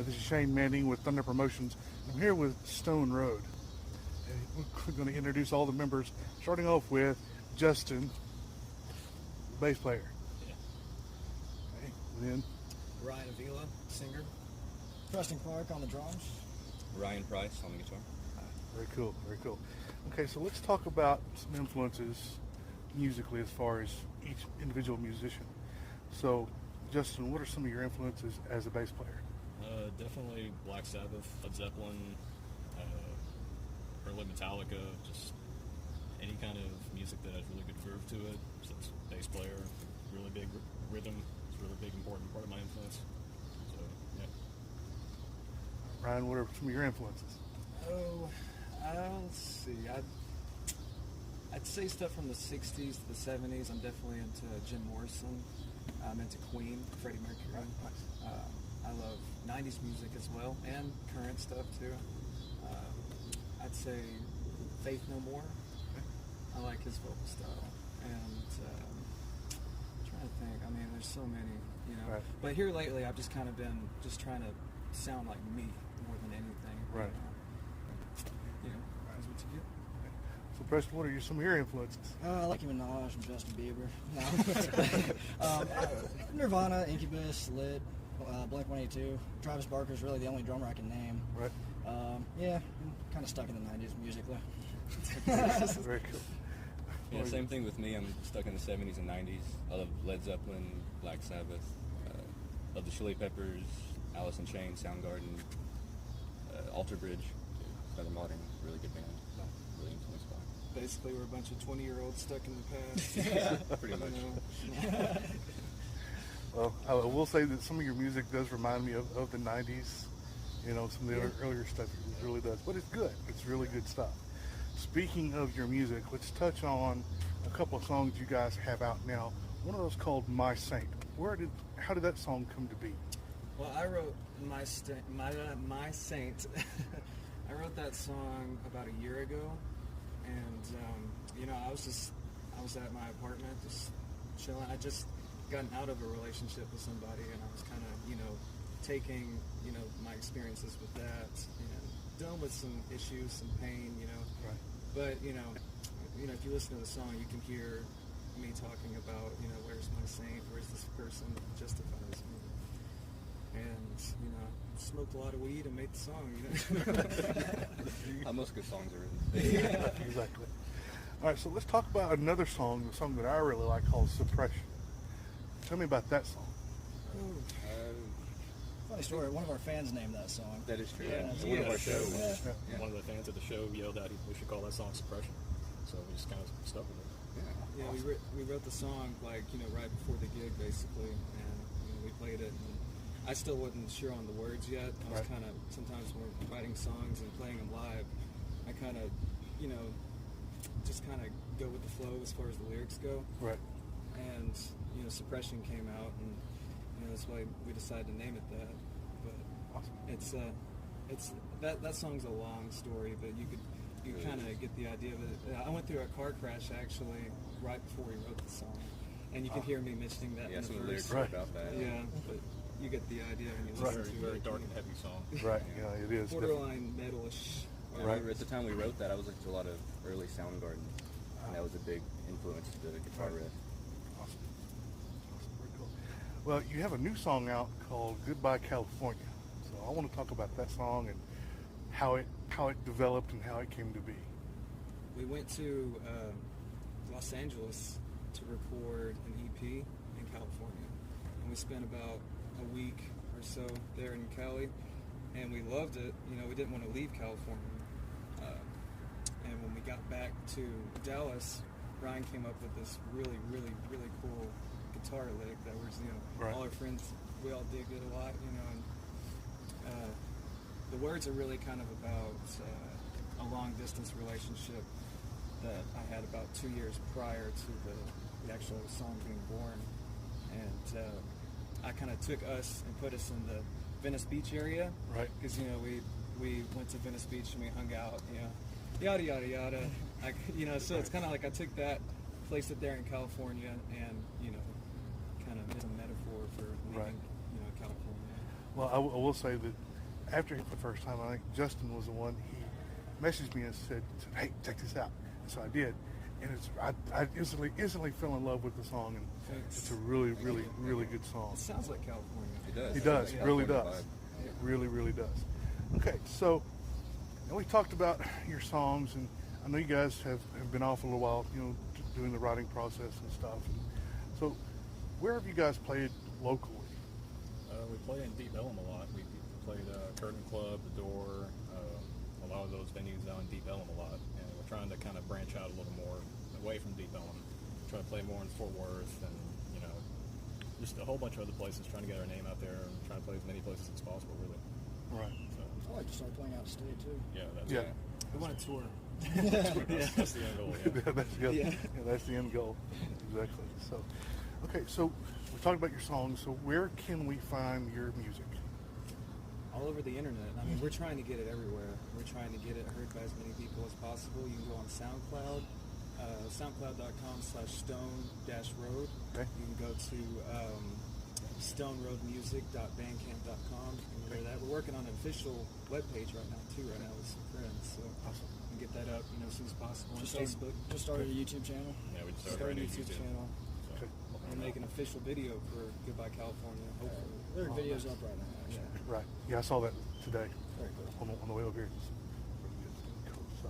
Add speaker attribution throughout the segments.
Speaker 1: This is Shane Manning with Thunder Promotions. I'm here with Stone Road. And we're going to introduce all the members, starting off with Justin, bass player.
Speaker 2: Yeah.
Speaker 1: Okay. Then
Speaker 3: Ryan Avila, singer.
Speaker 4: Preston Clark on the drums.
Speaker 2: Ryan Price on the guitar.
Speaker 1: very cool, very cool. Okay, so let's talk about some influences musically as far as each individual musician. So, Justin, what are some of your influences as a bass player?
Speaker 2: Definitely Black Sabbath, Led Zeppelin, early Metallica, just any kind of music that has really good groove to it. So it's bass player, really big rhythm. It's a really big, important part of my influence. So, yeah.
Speaker 1: Ryan, what are some of your influences?
Speaker 3: Oh, let's see. I'd say stuff from the 60s to the 70s. I'm definitely into Jim Morrison. I'm into Queen, Freddie Mercury. I love 90s music as well, and current stuff too. I'd say Faith No More. I like his vocal style. And I'm trying to think. I mean, there's so many, you know.
Speaker 1: Right.
Speaker 3: But here lately, I've just kind of been just trying to sound like me more than anything.
Speaker 1: Right.
Speaker 3: You know, that's what you get.
Speaker 1: So, Preston, what are some of your influences?
Speaker 4: I like Nicki Minaj and Justin Bieber. No. Nirvana, Incubus, Lid, Blink-182. Travis Barker's really the only drummer I can name.
Speaker 1: Right.
Speaker 4: Yeah, I'm kind of stuck in the 90s musically.
Speaker 1: Very cool.
Speaker 2: Yeah, same thing with me. I'm stuck in the 70s and 90s. I love Led Zeppelin, Black Sabbath, love the Chili Peppers, Alice in Chains, Soundgarden, Alter Bridge, another modern, really good band. Really influenced by.
Speaker 3: Basically, we're a bunch of 20-year-olds stuck in the past.
Speaker 2: Yeah, pretty much.
Speaker 3: You know?
Speaker 1: Well, I will say that some of your music does remind me of the 90s. You know, some of the earlier stuff it really does. But it's good. It's really good stuff. Speaking of your music, let's touch on a couple of songs you guys have out now. One of those called My Saint. How did that song come to be?
Speaker 3: Well, I wrote My Saint. I wrote that song about a year ago, and you know, I was at my apartment just chilling. I just gotten out of a relationship with somebody, and I was kind of, you know, taking, you know, my experiences with that and dealing with some issues, some pain, you know.
Speaker 1: Right.
Speaker 3: But you know, if you listen to the song, you can hear me talking about, you know, where's my saint, where's this person that justifies me, and you know, smoked a lot of weed and made the song, you know.
Speaker 2: How most good songs are written.
Speaker 1: Yeah, exactly. All right, so let's talk about another song, the song that I really like called Suppression. Tell me about that song.
Speaker 4: Funny story, one of our fans named that song.
Speaker 2: That is true.
Speaker 4: Yeah.
Speaker 2: One of our shows.
Speaker 4: Yeah.
Speaker 2: One of the fans at the show yelled out we should call that song Suppression. So we just kind of stuck with it.
Speaker 3: Yeah, awesome. we wrote the song, like, you know, right before the gig, basically, and you know, we played it. And I still wasn't sure on the words yet. I was kind of, sometimes when we're writing songs and playing them live, I kind of, you know, just kind of go with the flow as far as the lyrics go.
Speaker 1: Right.
Speaker 3: And you know, Suppression came out, and you know, that's why we decided to name it that. But
Speaker 1: Awesome.
Speaker 3: it's that song's a long story, but you kind of get the idea of it. I went through a car crash actually right before we wrote the song, and you can hear me mentioning that.
Speaker 2: Yeah,
Speaker 3: in
Speaker 2: some
Speaker 3: the
Speaker 2: of the lyrics
Speaker 3: verse.
Speaker 2: are about that.
Speaker 3: Yeah, but you get the idea when you listen to it.
Speaker 2: Very dark and heavy song.
Speaker 1: Right, yeah, it is.
Speaker 3: Borderline metalish.
Speaker 1: Right.
Speaker 2: At the time we wrote that, I was listening to a lot of early Soundgarden, and that was a big influence to the guitar riff.
Speaker 1: Awesome. Very cool. Well, you have a new song out called Goodbye California. So I want to talk about that song and how it developed and how it came to be.
Speaker 3: We went to Los Angeles to record an EP in California, and we spent about a week or so there in Cali, and we loved it. You know, we didn't want to leave California. And when we got back to Dallas, Ryan came up with this really, really, really cool guitar lick that was, you know, all our friends, we all digged it a lot, you know, and the words are really kind of about a long-distance relationship that I had about 2 years prior to the actual song being born, and I kind of took us and put us in the Venice Beach area,
Speaker 1: Right.
Speaker 3: because, you know, we went to Venice Beach and we hung out, you know, yada yada yada. You know, so it's kind of like I took that, placed it there in California, and you know, kind of as a metaphor for leaving,
Speaker 1: Right.
Speaker 3: you know, California.
Speaker 1: Well, I will say that after the first time, I think Justin was the one. He messaged me and said, "Hey, check this out." So I did, and I instantly fell in love with the song, and it's a really good song.
Speaker 3: It sounds like California.
Speaker 2: It does.
Speaker 1: He does,
Speaker 2: Yeah.
Speaker 1: really
Speaker 2: California
Speaker 1: does.
Speaker 2: vibe.
Speaker 1: It really does. Okay, so and we talked about your songs, and I know you guys have been off a little while, doing the writing process and stuff. And so, where have you guys played locally?
Speaker 5: We play in Deep Ellum a lot. We played Curtain Club, The Door, a lot of those venues out in Deep Ellum a lot. And we're trying to kind of branch out a little more away from Deep Ellum. Try to play more in Fort Worth and, just a whole bunch of other places, trying to get our name out there and trying to play as many places as possible, really.
Speaker 1: Right.
Speaker 5: So,
Speaker 4: I like to start playing out of state too.
Speaker 5: yeah, that's
Speaker 1: Yeah.
Speaker 3: We want to tour.
Speaker 5: that's the end goal, yeah.
Speaker 1: That's the end goal. Exactly. So, okay. So we talked about your songs. So where can we find your music?
Speaker 3: All over the internet. I mean, we're trying to get it everywhere. We're trying to get it heard by as many people as possible. You can go on SoundCloud, soundcloud.com/stone-road.
Speaker 1: Okay.
Speaker 3: You can go to stoneroadmusic.bandcamp.com. You can go to that. We're working on an official webpage right now with some friends. So
Speaker 1: Awesome.
Speaker 3: we can get that up, as soon as possible on
Speaker 4: Just started,
Speaker 3: Facebook.
Speaker 4: just started a YouTube channel.
Speaker 5: Yeah, we just
Speaker 3: Start
Speaker 5: started
Speaker 3: a
Speaker 5: a
Speaker 3: YouTube channel.
Speaker 1: Okay.
Speaker 3: And make an official video for Goodbye California. Hopefully.
Speaker 4: There are videos up right now.
Speaker 3: Yeah.
Speaker 4: Actually.
Speaker 1: Right. Yeah, I saw that today
Speaker 4: Very cool.
Speaker 1: on the way over here. It's pretty good. Cool. So,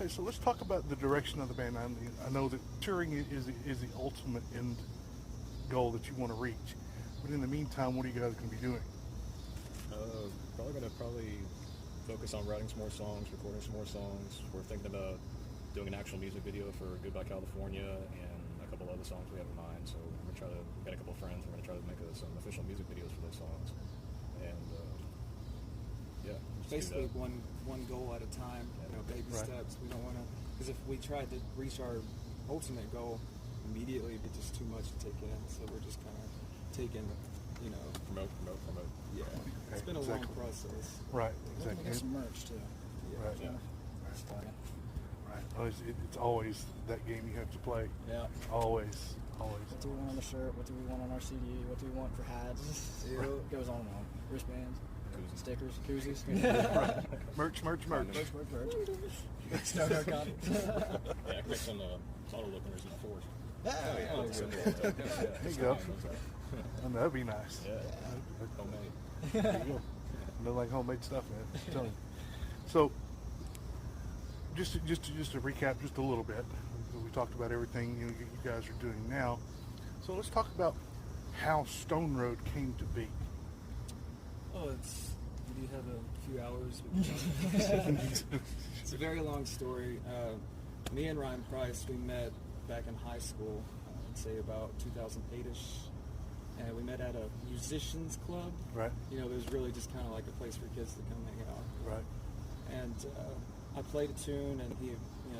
Speaker 1: okay. So let's talk about the direction of the band. I know that touring is the ultimate end goal that you want to reach. But in the meantime, what are you guys going to be doing?
Speaker 5: Probably going to focus on writing some more songs, recording some more songs. We're thinking about doing an actual music video for Goodbye California and a couple other songs we have in mind. So we're going to we've got a couple of friends. We're going to try to make some official music videos for those songs. And yeah, just do
Speaker 3: Basically
Speaker 5: that.
Speaker 3: one goal at a time, baby
Speaker 1: Right.
Speaker 3: steps. We don't want to, because if we tried to reach our ultimate goal immediately, it'd be just too much to take in. So we're just kind of taking,
Speaker 5: promote.
Speaker 3: yeah. It's
Speaker 1: Okay,
Speaker 3: been a long
Speaker 1: exactly.
Speaker 3: process.
Speaker 1: Right.
Speaker 4: We
Speaker 1: Exactly.
Speaker 4: got some merch too.
Speaker 1: Right.
Speaker 5: Yeah.
Speaker 4: Just talking.
Speaker 1: Right. Oh, it's always that game you have to play.
Speaker 4: Yeah.
Speaker 1: Always.
Speaker 4: What do we want on the shirt? What do we want on our CD? What do we want for hats?
Speaker 3: Yeah.
Speaker 4: It goes on and on. Wristbands,
Speaker 5: Koozies.
Speaker 4: stickers, koozies.
Speaker 1: Merch.
Speaker 4: Merch. Stone Road Coffee.
Speaker 5: Yeah, I can make some bottle openers in force.
Speaker 4: Yeah.
Speaker 5: Oh,
Speaker 1: There you go. And that'd be nice.
Speaker 5: Yeah. Homemade.
Speaker 1: There you go. No like homemade stuff, man. I'm telling you. So, just to recap just a little bit, we talked about everything you guys are doing now. So let's talk about how Stone Road came to be.
Speaker 3: Oh, do you have a few hours? It's a very long story. Me and Ryan Price, we met back in high school, I'd say about 2008-ish. And we met at a musicians club.
Speaker 1: Right.
Speaker 3: There's really just kind of like a place for kids to come hang out.
Speaker 1: Right.
Speaker 3: And I played a tune, and he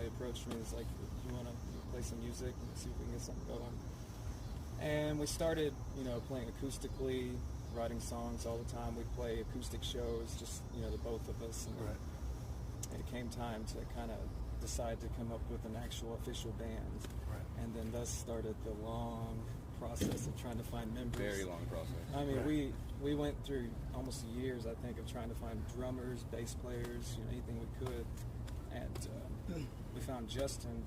Speaker 3: approached me. He's like, "You want to play some music and see if we can get something going?" And we started, playing acoustically, writing songs all the time. We'd play acoustic shows, just the both of us. And
Speaker 1: Right.
Speaker 3: it came time to kind of decide to come up with an actual official band.
Speaker 1: Right.
Speaker 3: And then thus started the long process of trying to find members.
Speaker 2: Very long process.
Speaker 3: I mean,
Speaker 1: Right.
Speaker 3: we went through almost years, I think, of trying to find drummers, bass players, anything we could, and we found Justin,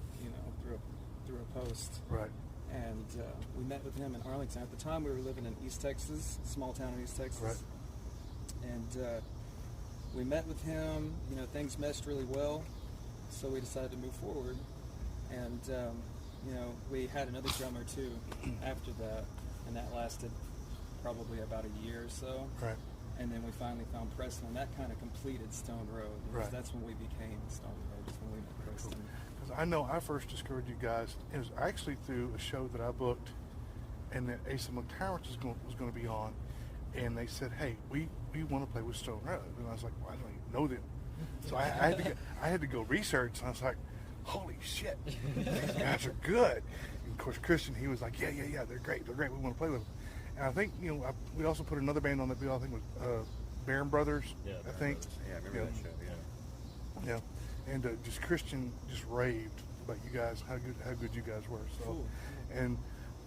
Speaker 3: through a post,
Speaker 1: Right.
Speaker 3: and we met with him in Arlington. At the time, we were living in East Texas, small town in East Texas,
Speaker 1: Right.
Speaker 3: and we met with him. Things meshed really well, so we decided to move forward, and we had another drummer too after that, and that lasted probably about a year or so.
Speaker 1: Right.
Speaker 3: And then we finally found Preston, and that kind of completed Stone Road. Because
Speaker 1: Right.
Speaker 3: that's when we became Stone Road, is when we met Preston.
Speaker 1: Because I know I first discovered you guys. It was actually through a show that I booked, and that Asa McTowers was going to be on, and they said, "Hey, we want to play with Stone Road," and I was like, "Well, I don't even know them." So I had to go research, and I was like, "Holy shit, these guys are good!" And of course, Christian, he was like, "Yeah, they're great. We want to play with them." And I think we also put another band on the bill. I think it was Barron Brothers.
Speaker 5: Yeah,
Speaker 1: I
Speaker 5: Barron
Speaker 1: think.
Speaker 5: Brothers.
Speaker 2: Yeah, I remember
Speaker 1: Yeah.
Speaker 2: that show. Yeah.
Speaker 1: Yeah, and just Christian just raved about you guys, how good you guys were. So,
Speaker 3: Cool.
Speaker 1: and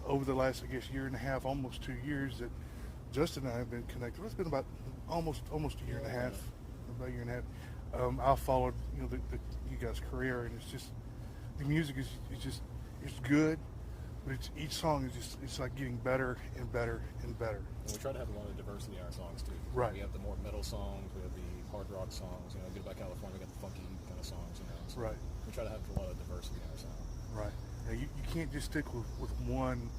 Speaker 1: over the last, I guess, year and a half, almost 2 years, that Justin and I have been connected. It's been about almost a year and a half, about a year and a half. I followed you guys' career, and it's just the music is just it's good, but each song is it's like getting better and better and better.
Speaker 5: And we try to have a lot of diversity in our songs too.
Speaker 1: Right.
Speaker 5: We have the more metal songs, we have the hard rock songs. Goodbye California, we got the funky kind of songs. So
Speaker 1: Right.
Speaker 5: We try to have a lot of diversity in our sound.
Speaker 1: Right. Now, you can't just stick with one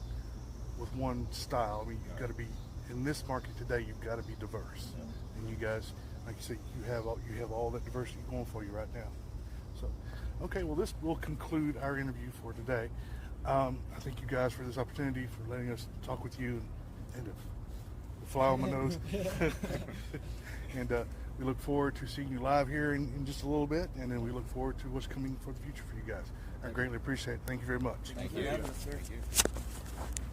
Speaker 1: style. I mean, you've got to be in this market today. You've got to be diverse, and you guys, like you said, you have all that diversity going for you right now. So, okay, well, this will conclude our interview for today. I thank you guys for this opportunity, for letting us talk with you, and to fly on my nose. And we look forward to seeing you live here in just a little bit, and then we look forward to what's coming for the future for you guys. I greatly appreciate it. Thank you very much.
Speaker 3: Thank you for having us, sir.
Speaker 2: Thank you.